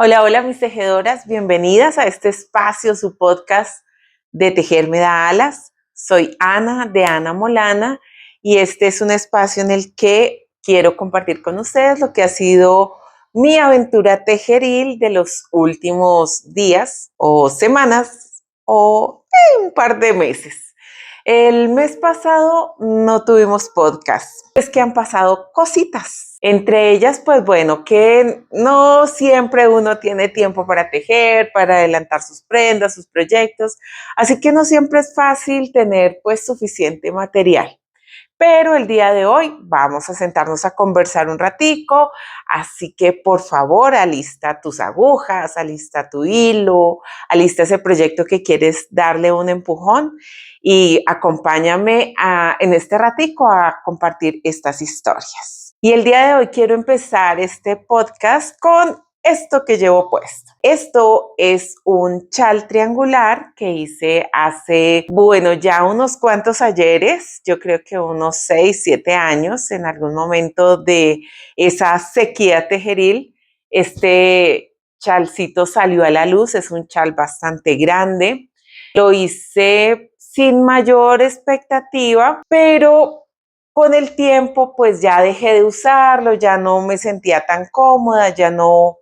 Hola, hola mis tejedoras, bienvenidas a este espacio, su podcast de Tejer me da alas. Soy Ana de Ana Molana y este es un espacio en el que quiero compartir con ustedes lo que ha sido mi aventura tejeril de los últimos días o semanas o un par de meses. El mes pasado no tuvimos podcast, es que han pasado cositas. Entre ellas, pues bueno, que no siempre uno tiene tiempo para tejer, para adelantar sus prendas, sus proyectos, así que no siempre es fácil tener pues suficiente material. Pero el día de hoy vamos a sentarnos a conversar un ratico, así que por favor alista tus agujas, alista tu hilo, alista ese proyecto que quieres darle un empujón y acompáñame en este ratico a compartir estas historias. Y el día de hoy quiero empezar este podcast con esto que llevo puesto. Esto es un chal triangular que hice hace, bueno, ya unos cuantos ayeres, yo creo que unos 6, 7 años, en algún momento de esa sequía tejeril. Este chalcito salió a la luz, es un chal bastante grande. Lo hice sin mayor expectativa, pero con el tiempo pues ya dejé de usarlo, ya no me sentía tan cómoda, ya no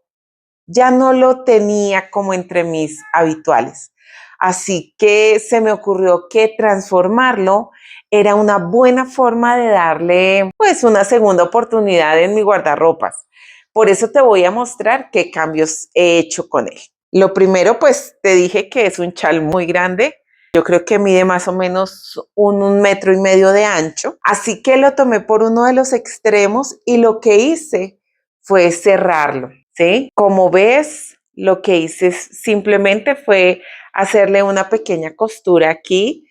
lo tenía como entre mis habituales. Así que se me ocurrió que transformarlo era una buena forma de darle pues una segunda oportunidad en mi guardarropas. Por eso te voy a mostrar qué cambios he hecho con él. Lo primero, pues te dije que es un chal muy grande. Yo creo que mide más o menos un metro y medio de ancho. Así que lo tomé por uno de los extremos y lo que hice fue cerrarlo. ¿Sí? Como ves, lo que hice simplemente fue hacerle una pequeña costura aquí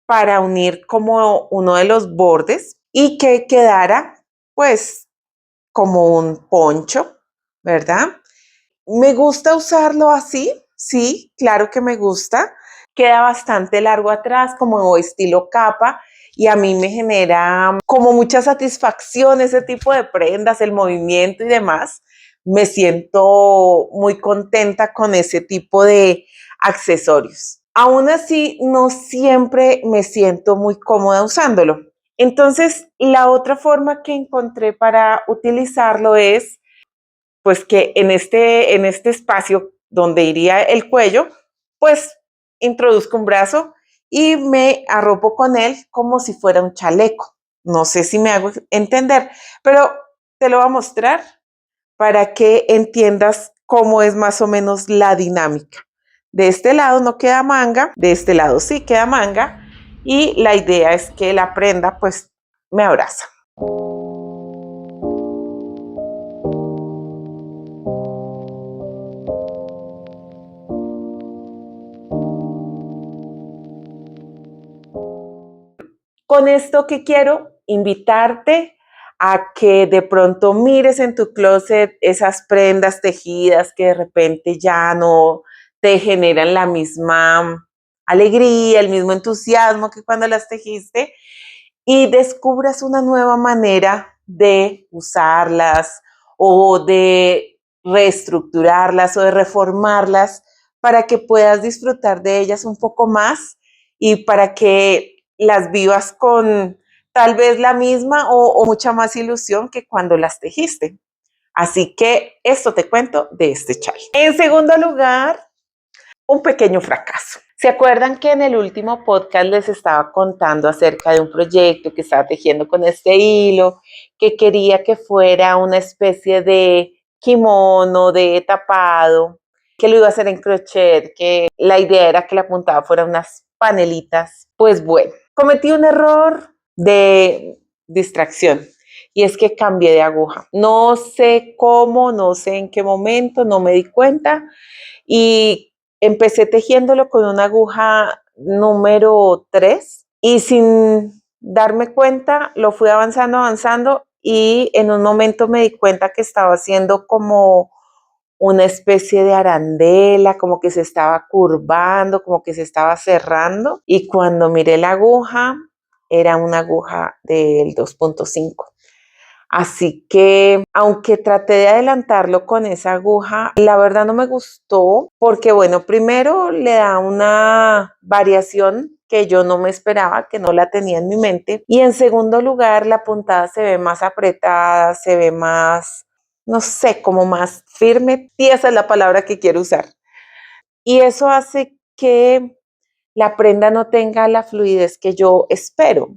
para unir como uno de los bordes y que quedara pues como un poncho, ¿verdad? Me gusta usarlo así, sí, claro que me gusta. Queda bastante largo atrás, como estilo capa, y a mí me genera como mucha satisfacción ese tipo de prendas, el movimiento y demás. Me siento muy contenta con ese tipo de accesorios. Aún así, no siempre me siento muy cómoda usándolo. Entonces, la otra forma que encontré para utilizarlo es pues que en este espacio donde iría el cuello, pues introduzco un brazo y me arropo con él como si fuera un chaleco. No sé si me hago entender, pero te lo voy a mostrar para que entiendas cómo es más o menos la dinámica. De este lado no queda manga, de este lado sí queda manga y la idea es que la prenda pues me abraza. Con esto que quiero invitarte a que de pronto mires en tu closet esas prendas tejidas que de repente ya no te generan la misma alegría, el mismo entusiasmo que cuando las tejiste y descubras una nueva manera de usarlas o de reestructurarlas o de reformarlas para que puedas disfrutar de ellas un poco más y para que las vivas con tal vez la misma o mucha más ilusión que cuando las tejiste. Así que esto te cuento de este chal. En segundo lugar, un pequeño fracaso. ¿Se acuerdan que en el último podcast les estaba contando acerca de un proyecto que estaba tejiendo con este hilo, que quería que fuera una especie de kimono, de tapado, que lo iba a hacer en crochet, que la idea era que la puntada fuera unas panelitas? Pues bueno, cometí un error de distracción y es que cambié de aguja. No sé cómo, no sé en qué momento, no me di cuenta y empecé tejiéndolo con una aguja número 3 y sin darme cuenta lo fui avanzando, avanzando y en un momento me di cuenta que estaba haciendo como una especie de arandela, como que se estaba curvando, como que se estaba cerrando y cuando miré la aguja era una aguja del 2.5. Así que, aunque traté de adelantarlo con esa aguja, la verdad no me gustó porque, bueno, primero le da una variación que yo no me esperaba, que no la tenía en mi mente. Y en segundo lugar, la puntada se ve más apretada, se ve más, no sé, como más firme. Y esa es la palabra que quiero usar. Y eso hace que la prenda no tenga la fluidez que yo espero.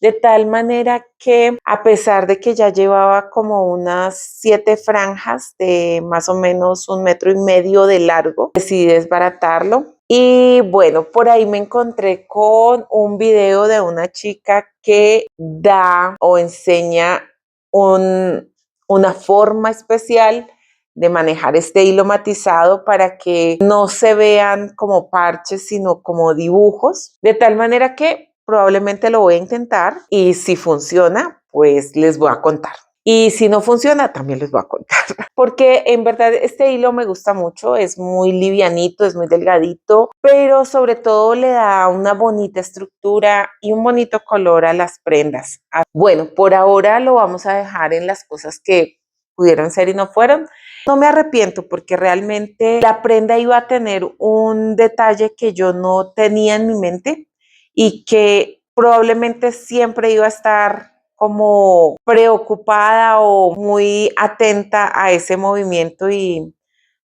De tal manera que a pesar de que ya llevaba como unas 7 franjas de más o menos 1,5 metros de largo, decidí desbaratarlo. Y bueno, por ahí me encontré con un video de una chica que da o enseña una forma especial de manejar este hilo matizado para que no se vean como parches, sino como dibujos, de tal manera que probablemente lo voy a intentar y si funciona, pues les voy a contar. Y si no funciona, también les voy a contar. Porque en verdad este hilo me gusta mucho, es muy livianito, es muy delgadito, pero sobre todo le da una bonita estructura y un bonito color a las prendas. Bueno, por ahora lo vamos a dejar en las cosas que pudieron ser y no fueron. No me arrepiento porque realmente la prenda iba a tener un detalle que yo no tenía en mi mente y que probablemente siempre iba a estar como preocupada o muy atenta a ese movimiento y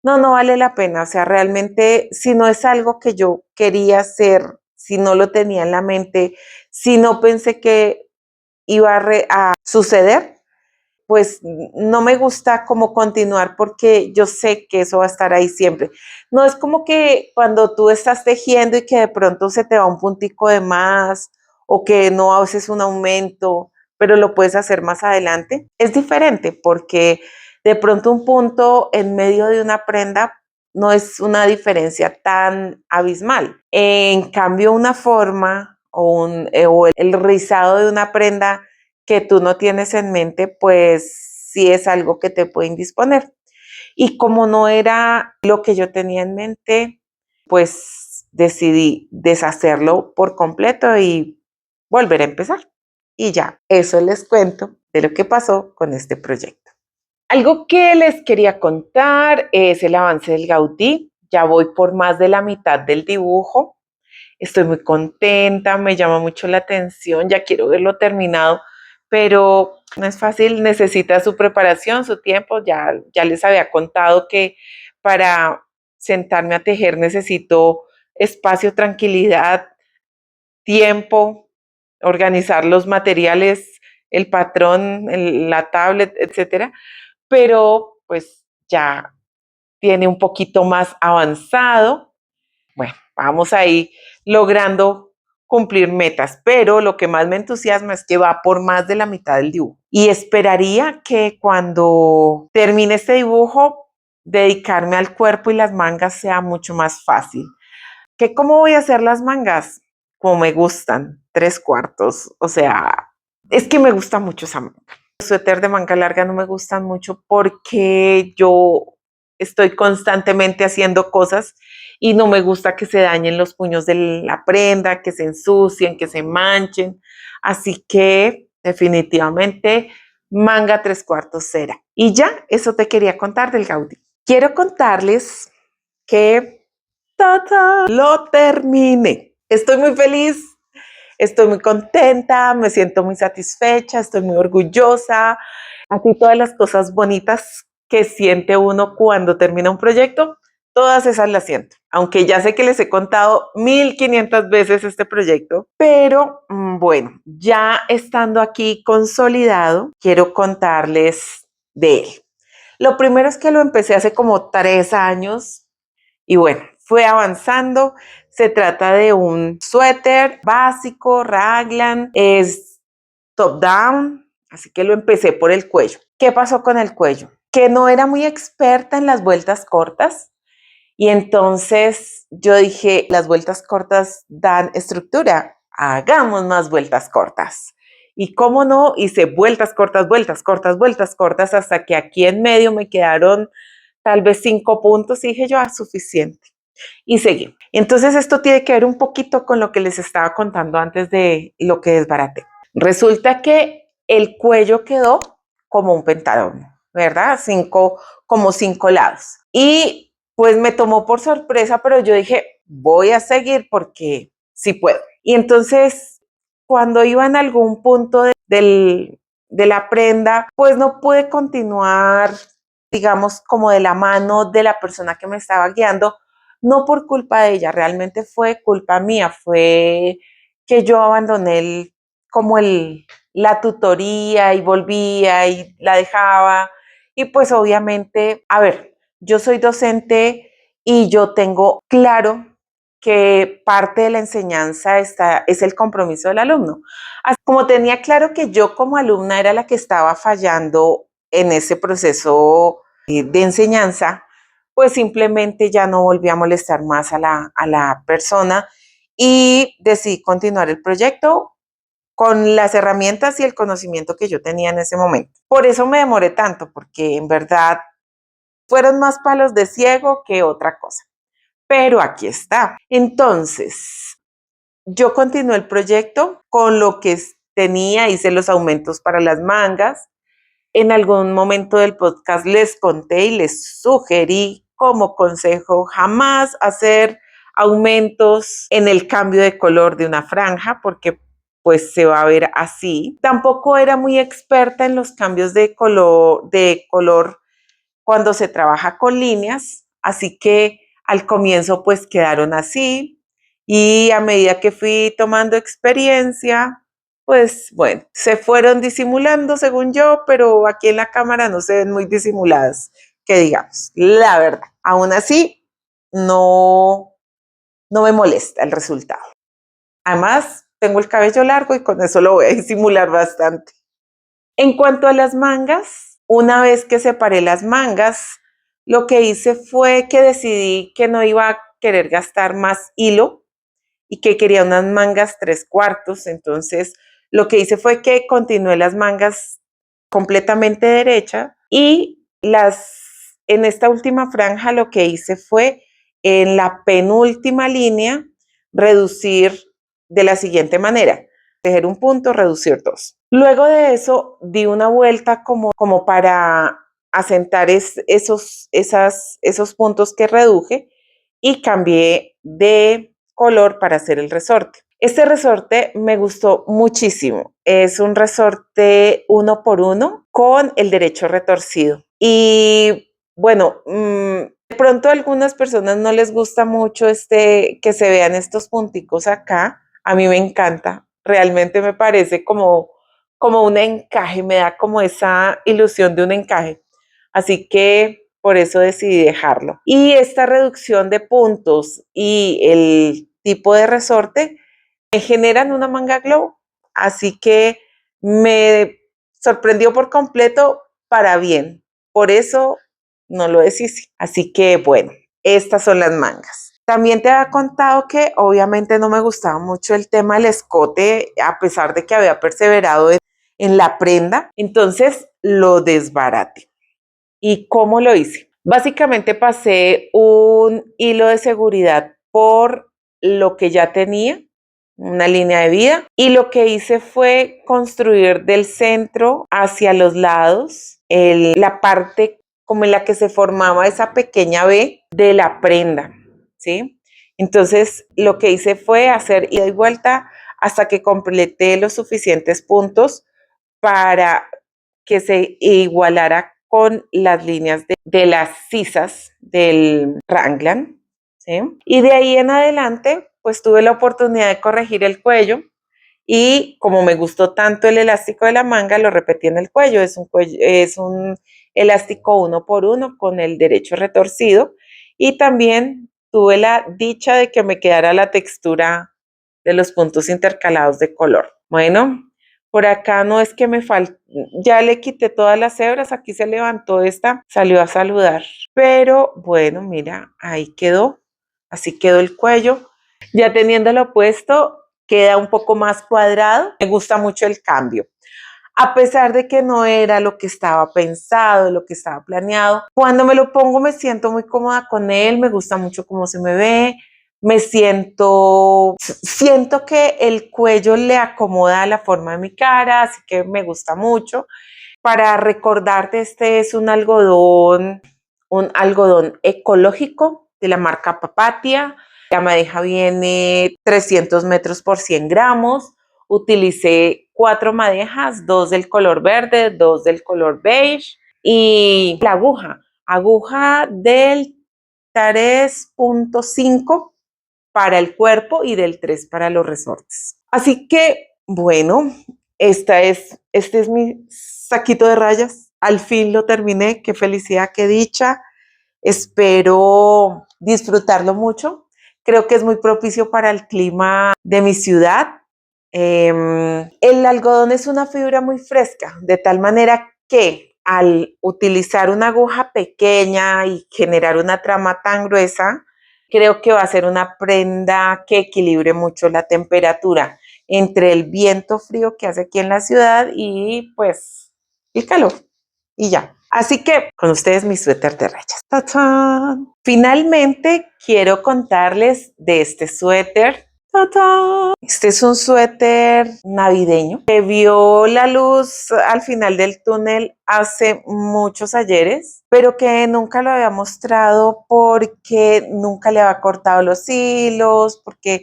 no vale la pena. O sea, realmente si no es algo que yo quería hacer, si no lo tenía en la mente, si no pensé que iba a suceder, pues no me gusta como continuar porque yo sé que eso va a estar ahí siempre. No es como que cuando tú estás tejiendo y que de pronto se te va un puntico de más o que no haces un aumento, pero lo puedes hacer más adelante. Es diferente porque de pronto un punto en medio de una prenda no es una diferencia tan abismal. En cambio, una forma o el rizado de una prenda que tú no tienes en mente, pues sí es algo que te puede indisponer. Y como no era lo que yo tenía en mente, pues decidí deshacerlo por completo y volver a empezar. Y ya, eso les cuento de lo que pasó con este proyecto. Algo que les quería contar es el avance del Gaudí. Ya voy por más de la mitad del dibujo. Estoy muy contenta, me llama mucho la atención, ya quiero verlo terminado, pero no es fácil, necesita su preparación, su tiempo. Ya les había contado que para sentarme a tejer necesito espacio, tranquilidad, tiempo, organizar los materiales, el patrón, la tablet, etcétera, pero pues ya tiene un poquito más avanzado. Bueno, vamos ahí logrando cumplir metas, pero lo que más me entusiasma es que va por más de la mitad del dibujo. Y esperaría que cuando termine este dibujo, dedicarme al cuerpo y las mangas sea mucho más fácil. ¿Cómo voy a hacer las mangas? Como me gustan, 3/4. O sea, es que me gusta mucho esa manga. Los suéter de manga larga no me gustan mucho porque yo estoy constantemente haciendo cosas y no me gusta que se dañen los puños de la prenda, que se ensucien, que se manchen. Así que definitivamente manga 3/4 será. Y ya, eso te quería contar del Gaudí. Quiero contarles que ¡tata! Lo terminé. Estoy muy feliz, estoy muy contenta, me siento muy satisfecha, estoy muy orgullosa. Así todas las cosas bonitas que siente uno cuando termina un proyecto, todas esas las siento. Aunque ya sé que les he contado 1500 veces este proyecto, pero bueno, ya estando aquí consolidado, quiero contarles de él. Lo primero es que lo empecé hace como 3 años y bueno, fue avanzando. Se trata de un suéter básico, raglan, es top down, así que lo empecé por el cuello. ¿Qué pasó con el cuello? Que no era muy experta en las vueltas cortas y entonces yo dije, las vueltas cortas dan estructura, hagamos más vueltas cortas. Y cómo no, hice vueltas cortas, vueltas cortas, vueltas cortas, hasta que aquí en medio me quedaron tal vez 5 puntos y dije yo, suficiente. Y seguí. Entonces esto tiene que ver un poquito con lo que les estaba contando antes de lo que desbaraté. Resulta que el cuello quedó como un pentágono, ¿verdad? Como 5 lados. Y pues me tomó por sorpresa, pero yo dije, voy a seguir porque sí puedo. Y entonces, cuando iba en algún punto de la prenda, pues no pude continuar, digamos, como de la mano de la persona que me estaba guiando, no por culpa de ella, realmente fue culpa mía, fue que yo abandoné la tutoría y volvía y la dejaba. Y pues obviamente, a ver, yo soy docente y yo tengo claro que parte de la enseñanza es el compromiso del alumno. Así como tenía claro que yo como alumna era la que estaba fallando en ese proceso de enseñanza, pues simplemente ya no volví a molestar más a la persona y decidí continuar el proyecto con las herramientas y el conocimiento que yo tenía en ese momento. Por eso me demoré tanto, porque en verdad fueron más palos de ciego que otra cosa. Pero aquí está. Entonces, yo continué el proyecto con lo que tenía, hice los aumentos para las mangas. En algún momento del podcast les conté y les sugerí como consejo jamás hacer aumentos en el cambio de color de una franja porque pues se va a ver así. Tampoco era muy experta en los cambios de color cuando se trabaja con líneas, así que al comienzo pues quedaron así y a medida que fui tomando experiencia, pues bueno, se fueron disimulando según yo, pero aquí en la cámara no se ven muy disimuladas, que digamos, la verdad. Aún así, no, no me molesta el resultado. Además, tengo el cabello largo y con eso lo voy a disimular bastante. En cuanto a las mangas, una vez que separé las mangas, lo que hice fue que decidí que no iba a querer gastar más hilo y que quería unas mangas 3/4. Entonces, lo que hice fue que continué las mangas completamente derecha y en esta última franja lo que hice fue en la penúltima línea reducir de la siguiente manera: tejer un punto, reducir dos. Luego de eso di una vuelta como para asentar esos puntos que reduje y cambié de color para hacer el resorte. Este resorte me gustó muchísimo. Es un resorte 1x1 con el derecho retorcido. Y bueno, de pronto a algunas personas no les gusta mucho que se vean estos punticos acá. A mí me encanta. Realmente me parece como un encaje, me da como esa ilusión de un encaje. Así que por eso decidí dejarlo. Y esta reducción de puntos y el tipo de resorte me generan una manga glow. Así que me sorprendió por completo para bien. Por eso no lo deshice. Así que bueno, estas son las mangas. También te había contado que obviamente no me gustaba mucho el tema del escote, a pesar de que había perseverado en la prenda. Entonces lo desbaraté. ¿Y cómo lo hice? Básicamente pasé un hilo de seguridad por lo que ya tenía, una línea de vida, y lo que hice fue construir del centro hacia los lados la parte como en la que se formaba esa pequeña V de la prenda, ¿sí? Entonces lo que hice fue hacer ida y vuelta hasta que completé los suficientes puntos para que se igualara con las líneas de las sisas del raglan, ¿sí? Y de ahí en adelante, pues tuve la oportunidad de corregir el cuello y como me gustó tanto el elástico de la manga, lo repetí en el cuello. Es un elástico 1x1 con el derecho retorcido y también tuve la dicha de que me quedara la textura de los puntos intercalados de color. Bueno, por acá no es que me falte, ya le quité todas las hebras, aquí se levantó esta, salió a saludar. Pero bueno, mira, ahí quedó, así quedó el cuello. Ya teniéndolo puesto, queda un poco más cuadrado. Me gusta mucho el cambio. A pesar de que no era lo que estaba pensado, lo que estaba planeado, cuando me lo pongo me siento muy cómoda con él, me gusta mucho cómo se me ve, siento que el cuello le acomoda la forma de mi cara, así que me gusta mucho. para recordarte, este es un algodón ecológico de la marca Papatia. La madeja viene 300 metros por 100 gramos. Utilicé 4 madejas, 2 del color verde, 2 del color beige y la aguja del 3.5 para el cuerpo y del 3 para los resortes. Así que, bueno, este es mi saquito de rayas. Al fin lo terminé. Qué felicidad, qué dicha. Espero disfrutarlo mucho. Creo que es muy propicio para el clima de mi ciudad. El algodón es una fibra muy fresca, de tal manera que al utilizar una aguja pequeña y generar una trama tan gruesa, creo que va a ser una prenda que equilibre mucho la temperatura entre el viento frío que hace aquí en la ciudad y pues el calor. Y ya. Así que con ustedes mi suéter de rayas. ¡Tachán! Finalmente quiero contarles de este suéter. ¡Tachán! Este es un suéter navideño que vio la luz al final del túnel hace muchos ayeres, pero que nunca lo había mostrado porque nunca le había cortado los hilos, porque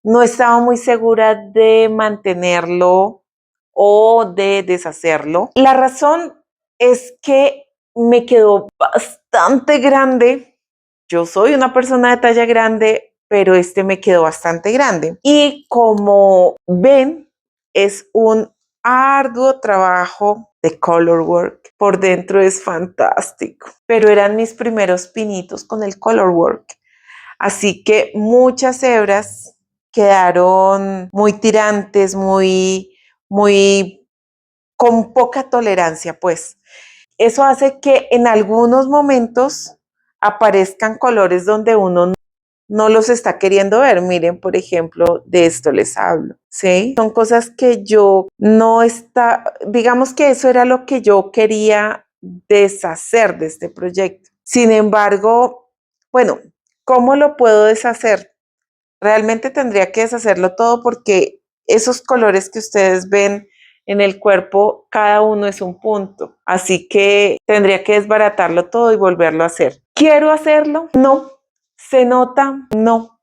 no estaba muy segura de mantenerlo o de deshacerlo. La razón es que me quedó bastante grande. Yo soy una persona de talla grande, pero este me quedó bastante grande. Y como ven, es un arduo trabajo de color work. Por dentro es fantástico, pero eran mis primeros pinitos con el color work. Así que muchas hebras quedaron muy tirantes, muy con poca tolerancia, pues. Eso hace que en algunos momentos aparezcan colores donde uno no los está queriendo ver. Miren, por ejemplo, de esto les hablo, ¿sí? Son cosas que yo no está, digamos que eso era lo que yo quería deshacer de este proyecto. Sin embargo, bueno, ¿cómo lo puedo deshacer? Realmente tendría que deshacerlo todo porque esos colores que ustedes ven en el cuerpo, cada uno es un punto. Así que tendría que desbaratarlo todo y volverlo a hacer. ¿Quiero hacerlo? No. ¿Se nota? No.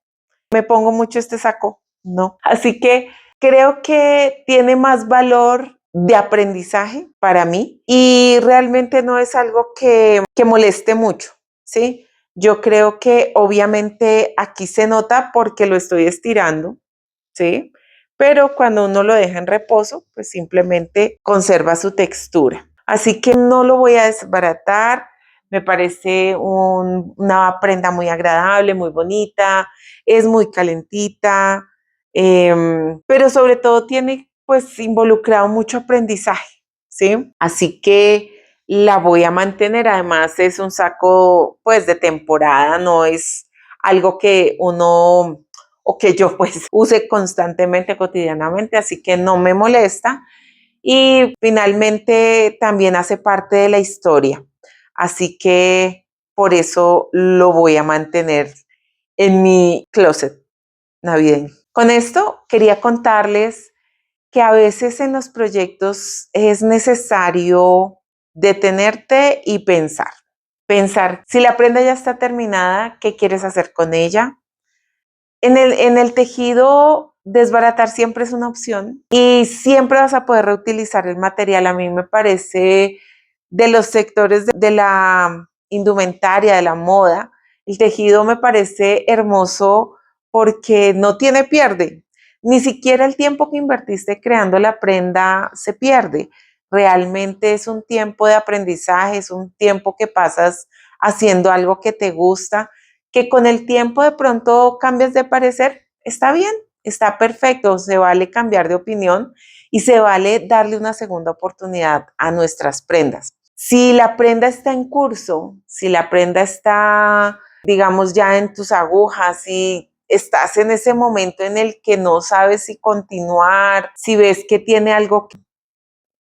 ¿Me pongo mucho este saco? No. Así que creo que tiene más valor de aprendizaje para mí y realmente no es algo que moleste mucho, ¿sí? Yo creo que obviamente aquí se nota porque lo estoy estirando, ¿sí? Pero cuando uno lo deja en reposo, pues simplemente conserva su textura. Así que no lo voy a desbaratar. Me parece una prenda muy agradable, muy bonita, es muy calentita, pero sobre todo tiene pues involucrado mucho aprendizaje, ¿sí? Así que la voy a mantener. Además es un saco pues de temporada, no es algo que uno o que yo pues use constantemente, cotidianamente, así que no me molesta. Y finalmente también hace parte de la historia, así que por eso lo voy a mantener en mi closet navideño. Con esto quería contarles que a veces en los proyectos es necesario detenerte y pensar. Pensar, si la prenda ya está terminada, ¿qué quieres hacer con ella? En el tejido, desbaratar siempre es una opción y siempre vas a poder reutilizar el material. A mí me parece de los sectores de la indumentaria, de la moda, el tejido me parece hermoso porque no tiene pierde. Ni siquiera el tiempo que invertiste creando la prenda se pierde. Realmente es un tiempo de aprendizaje, es un tiempo que pasas haciendo algo que te gusta, que con el tiempo de pronto cambias de parecer, está bien, está perfecto, se vale cambiar de opinión y se vale darle una segunda oportunidad a nuestras prendas. Si la prenda está en curso, si la prenda está, digamos, ya en tus agujas y estás en ese momento en el que no sabes si continuar, si ves que tiene algo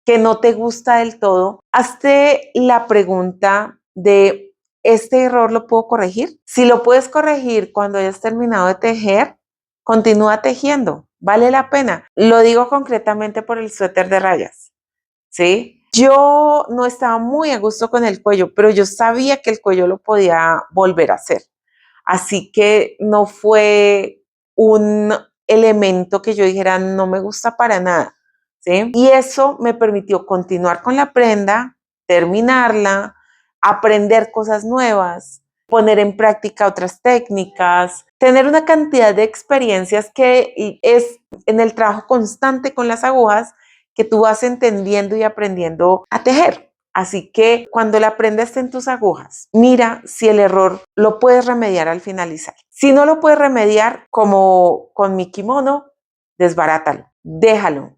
que no te gusta del todo, hazte la pregunta de, ¿este error lo puedo corregir? Si lo puedes corregir cuando hayas terminado de tejer, continúa tejiendo, vale la pena. Lo digo concretamente por el suéter de rayas, ¿sí? Yo no estaba muy a gusto con el cuello, pero yo sabía que el cuello lo podía volver a hacer. Así que no fue un elemento que yo dijera, no me gusta para nada, ¿sí? Y eso me permitió continuar con la prenda, terminarla, aprender cosas nuevas, poner en práctica otras técnicas, tener una cantidad de experiencias que es en el trabajo constante con las agujas que tú vas entendiendo y aprendiendo a tejer. Así que cuando la prenda esté en tus agujas, mira si el error lo puedes remediar al finalizar. Si no lo puedes remediar, como con mi kimono, desbarátalo, déjalo.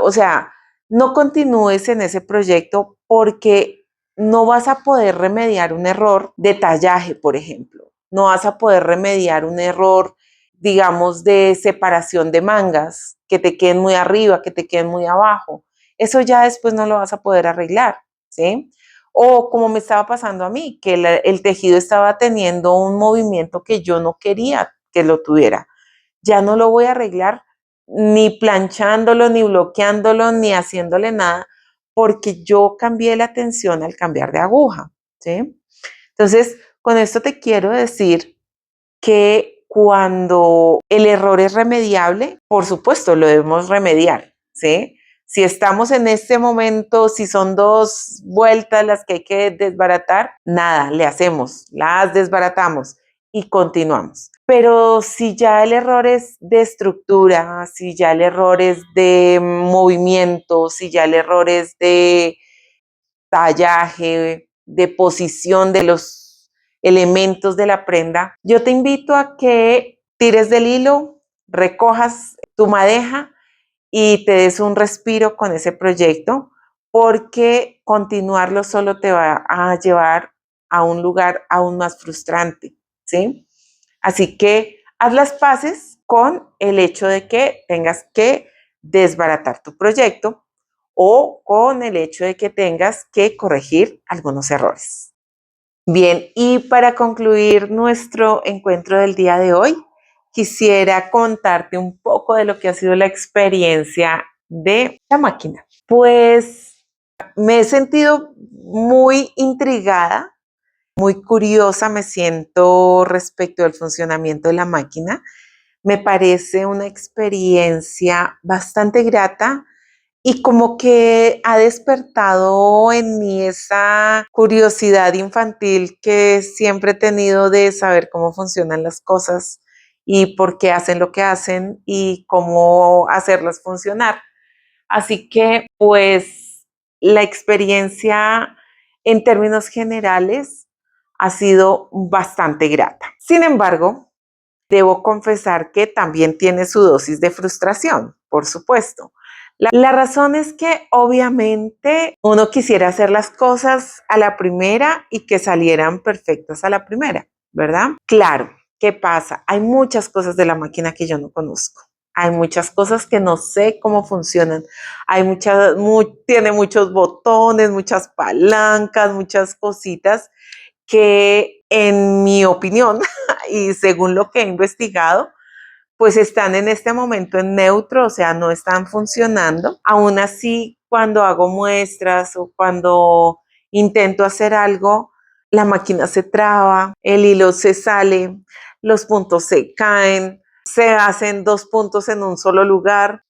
O sea, no continúes en ese proyecto porque no vas a poder remediar un error de tallaje, por ejemplo. No vas a poder remediar un error, digamos, de separación de mangas, que te queden muy arriba, que te queden muy abajo. Eso ya después no lo vas a poder arreglar, ¿sí? O como me estaba pasando a mí, que el tejido estaba teniendo un movimiento que yo no quería que lo tuviera. Ya no lo voy a arreglar ni planchándolo, ni bloqueándolo, ni haciéndole nada, porque yo cambié la tensión al cambiar de aguja, ¿sí? Entonces, con esto te quiero decir que cuando el error es remediable, por supuesto, lo debemos remediar, ¿sí? Si estamos en este momento, si son 2 vueltas las que hay que desbaratar, nada, le hacemos, las desbaratamos y continuamos. Pero si ya el error es de estructura, si ya el error es de movimiento, si ya el error es de tallaje, de posición de los elementos de la prenda, yo te invito a que tires del hilo, recojas tu madeja y te des un respiro con ese proyecto, porque continuarlo solo te va a llevar a un lugar aún más frustrante, ¿sí? Así que haz las paces con el hecho de que tengas que desbaratar tu proyecto o con el hecho de que tengas que corregir algunos errores. Bien, y para concluir nuestro encuentro del día de hoy, quisiera contarte un poco de lo que ha sido la experiencia de la máquina. Pues me he sentido muy intrigada, muy curiosa, me siento respecto al funcionamiento de la máquina. Me parece una experiencia bastante grata y como que ha despertado en mí esa curiosidad infantil que siempre he tenido de saber cómo funcionan las cosas y por qué hacen lo que hacen y cómo hacerlas funcionar. Así que, pues, la experiencia en términos generales ha sido bastante grata. Sin embargo, debo confesar que también tiene su dosis de frustración, por supuesto. La razón es que obviamente uno quisiera hacer las cosas a la primera y que salieran perfectas a la primera, ¿verdad? Claro, ¿qué pasa? Hay muchas cosas de la máquina que yo no conozco. Hay muchas cosas que no sé cómo funcionan. Tiene muchos botones, muchas palancas, muchas cositas que en mi opinión y según lo que he investigado, pues están en este momento en neutro, o sea, no están funcionando. Aún así, cuando hago muestras o cuando intento hacer algo, la máquina se traba, el hilo se sale, los puntos se caen, se hacen 2 puntos en un solo lugar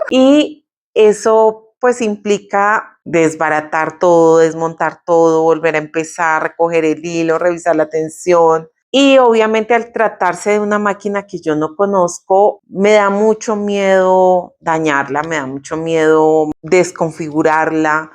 y eso pues implica desbaratar todo, desmontar todo, volver a empezar, recoger el hilo, revisar la tensión. Y obviamente al tratarse de una máquina que yo no conozco, me da mucho miedo dañarla, me da mucho miedo desconfigurarla,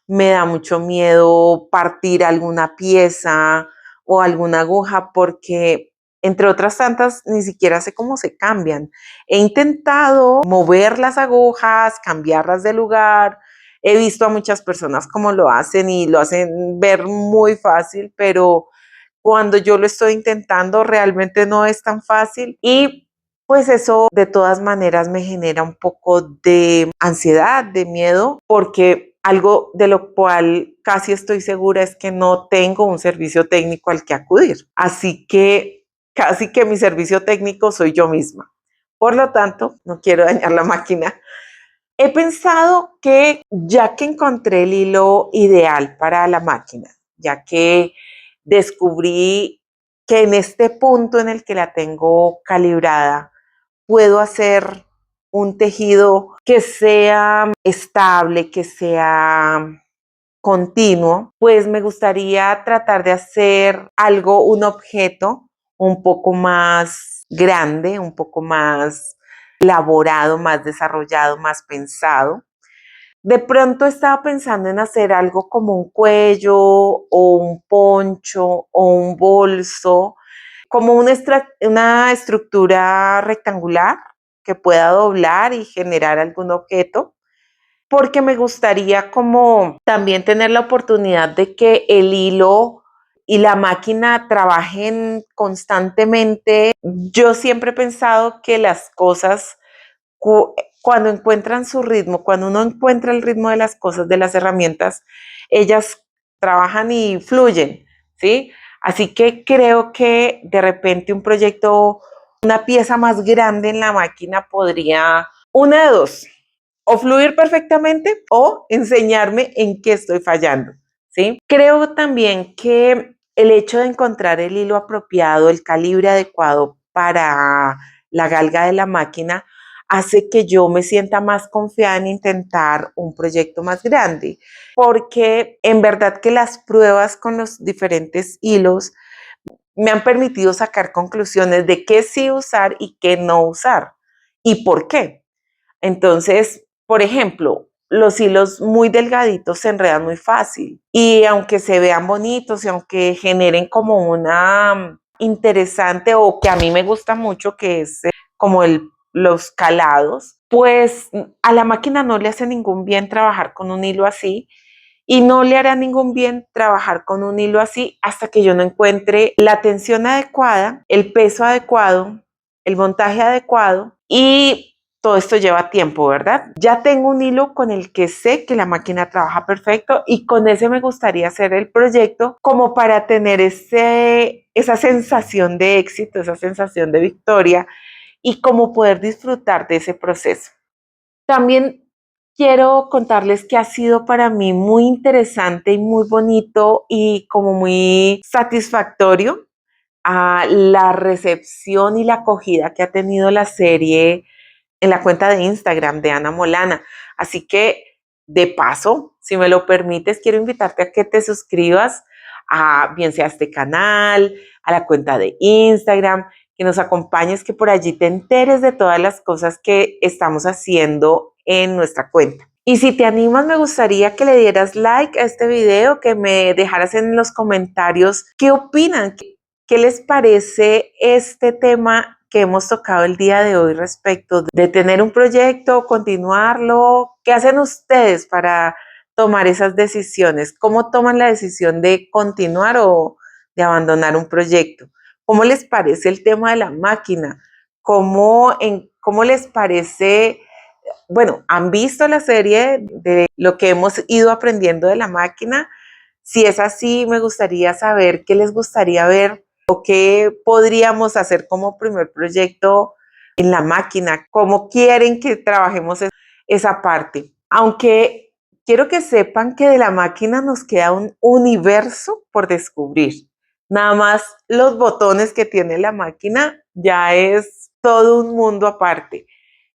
me da mucho miedo partir alguna pieza o alguna aguja porque, entre otras tantas, ni siquiera sé cómo se cambian. He intentado mover las agujas, cambiarlas de lugar. He visto a muchas personas cómo lo hacen y lo hacen ver muy fácil, pero cuando yo lo estoy intentando realmente no es tan fácil y pues eso de todas maneras me genera un poco de ansiedad, de miedo, porque algo de lo cual casi estoy segura es que no tengo un servicio técnico al que acudir. Así que casi que mi servicio técnico soy yo misma. Por lo tanto, no quiero dañar la máquina. he pensado que ya que encontré el hilo ideal para la máquina, ya que descubrí que en este punto en el que la tengo calibrada, puedo hacer un tejido que sea estable, que sea continuo, pues me gustaría tratar de hacer algo, un objeto un poco más grande, un poco más elaborado, más desarrollado, más pensado. De pronto estaba pensando en hacer algo como un cuello o un poncho o un bolso, como una estructura rectangular que pueda doblar y generar algún objeto, porque me gustaría como también tener la oportunidad de que el hilo y la máquina trabajen constantemente. Yo siempre he pensado que las cosas, cuando encuentran su ritmo, cuando uno encuentra el ritmo de las cosas, de las herramientas, ellas trabajan y fluyen, ¿sí? Así que creo que de repente un proyecto, una pieza más grande en la máquina podría, una de dos, o fluir perfectamente o enseñarme en qué estoy fallando, ¿sí? Creo también que el hecho de encontrar el hilo apropiado, el calibre adecuado para la galga de la máquina, hace que yo me sienta más confiada en intentar un proyecto más grande, porque en verdad que las pruebas con los diferentes hilos me han permitido sacar conclusiones de qué sí usar y qué no usar y por qué. Entonces, por ejemplo, los hilos muy delgaditos se enredan muy fácil y aunque se vean bonitos y aunque generen como una interesante o que a mí me gusta mucho, que es como los calados, pues a la máquina no le hace ningún bien trabajar con un hilo así y no le hará ningún bien trabajar con un hilo así hasta que yo no encuentre la tensión adecuada, el peso adecuado, el montaje adecuado y todo esto lleva tiempo, ¿verdad? Ya tengo un hilo con el que sé que la máquina trabaja perfecto y con ese me gustaría hacer el proyecto como para tener esa sensación de éxito, esa sensación de victoria y como poder disfrutar de ese proceso. También quiero contarles que ha sido para mí muy interesante y muy bonito y como muy satisfactorio la recepción y la acogida que ha tenido la serie en la cuenta de Instagram de Ana Molana. Así que, de paso, si me lo permites, quiero invitarte a que te suscribas a bien sea a este canal, a la cuenta de Instagram, que nos acompañes, que por allí te enteres de todas las cosas que estamos haciendo en nuestra cuenta. Y si te animas, me gustaría que le dieras like a este video, que me dejaras en los comentarios qué opinan, qué les parece este tema que hemos tocado el día de hoy respecto de tener un proyecto, continuarlo. ¿Qué hacen ustedes para tomar esas decisiones? ¿Cómo toman la decisión de continuar o de abandonar un proyecto? ¿Cómo les parece el tema de la máquina? ¿Cómo les parece? Bueno, ¿han visto la serie de lo que hemos ido aprendiendo de la máquina? Si es así, me gustaría saber qué les gustaría ver o qué podríamos hacer como primer proyecto en la máquina, cómo quieren que trabajemos esa parte. Aunque quiero que sepan que de la máquina nos queda un universo por descubrir. Nada más los botones que tiene la máquina ya es todo un mundo aparte.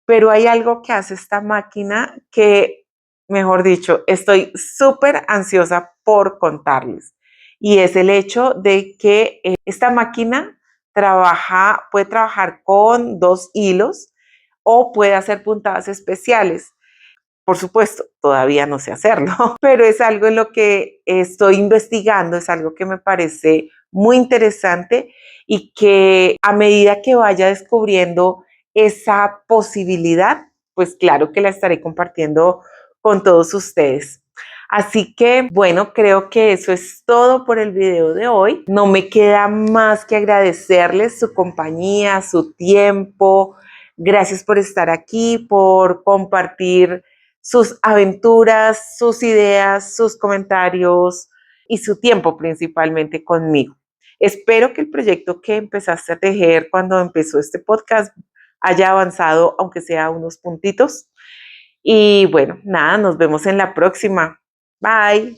Pero hay algo que hace esta máquina que, mejor dicho, estoy súper ansiosa por contarles. Y es el hecho de que esta máquina puede trabajar con dos hilos o puede hacer puntadas especiales. Por supuesto, todavía no sé hacerlo, pero es algo en lo que estoy investigando, es algo que me parece muy interesante y que a medida que vaya descubriendo esa posibilidad, pues claro que la estaré compartiendo con todos ustedes. Así que, bueno, creo que eso es todo por el video de hoy. No me queda más que agradecerles su compañía, su tiempo. Gracias por estar aquí, por compartir sus aventuras, sus ideas, sus comentarios y su tiempo principalmente conmigo. Espero que el proyecto que empezaste a tejer cuando empezó este podcast haya avanzado, aunque sea unos puntitos. Y bueno, nada, nos vemos en la próxima. Bye.